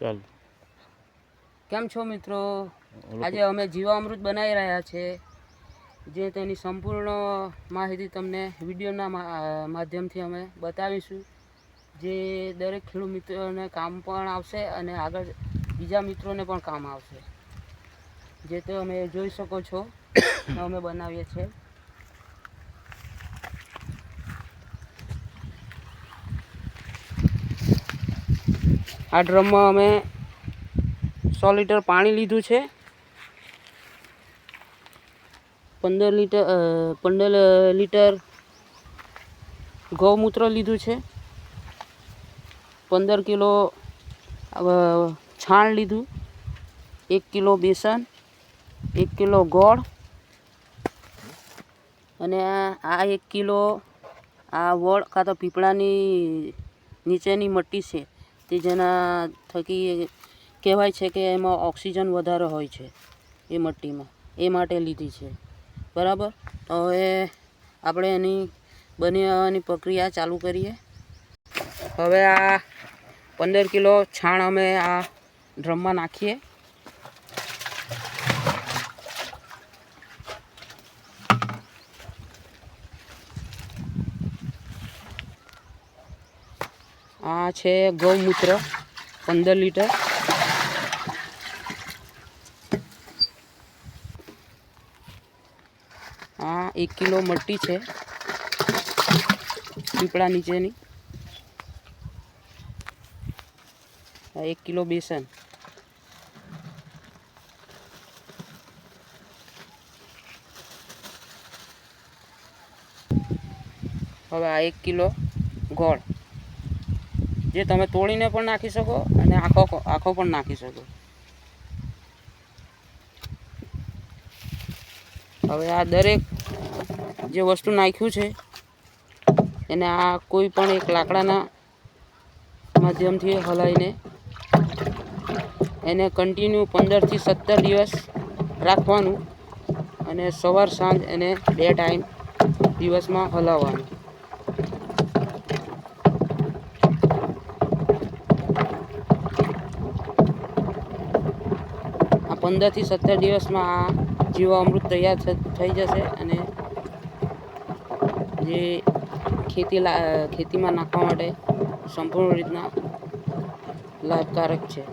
ચાલ કેમ છો મિત્રો? આજે અમે જીવામૃત બનાવી રહ્યા છે, જે તેની સંપૂર્ણ માહિતી તમને વિડીયોના માધ્યમથી અમે બતાવીશું, જે દરેક ખેડૂત મિત્રોને કામ પણ આવશે અને આગળ બીજા મિત્રોને પણ કામ આવશે. જે તો અમે જોઈ શકો છો અમે બનાવીએ છીએ. આ ડ્રમમાં અમે 100 લીટર પાણી લીધું છે, 15 લીટર ગૌમૂત્ર લીધું છે, 15 કિલો છાણ લીધું, 1 કિલો બેસન, 1 કિલો ગોળ અને આ 1 કિલો આ વડ કાં તો પીપળાની નીચેની મટ્ટી છે, તે જેના થકી કહેવાય છે કે એમાં ઓક્સિજન વધારે હોય છે એ મટ્ટીમાં, એ માટે લીધી છે. બરાબર, તો હવે આપણે એની બનાવવાની પ્રક્રિયા ચાલુ કરીએ. હવે આ 15 કિલો છાણ અમે આ ડ્રમમાં નાખીએ. આ છે ગૌમૂત્ર 15 લીટર. આ 1 કિલો મટ્ટી છે પીપળા નીચેની. આ 1 કિલો બેસન. હવે આ 1 કિલો ગોળ, જે તમે તોડીને પણ નાખી શકો અને આખો પણ નાખી શકો. હવે આ દરેક જે વસ્તુ નાખ્યું છે એને આ કોઈ પણ એક લાકડાના માધ્યમથી હલાવીને એને કન્ટિન્યુ 15 થી 17 દિવસ રાખવાનું અને સવાર સાંજ એને 2 ટાઈમ દિવસમાં હલાવવાનું. આ 15 થી 17 દિવસમાં આ જીવામૃત તૈયાર થઈ જશે અને જે ખેતીમાં નાખવા માટે સંપૂર્ણ રીતના લાભકારક છે.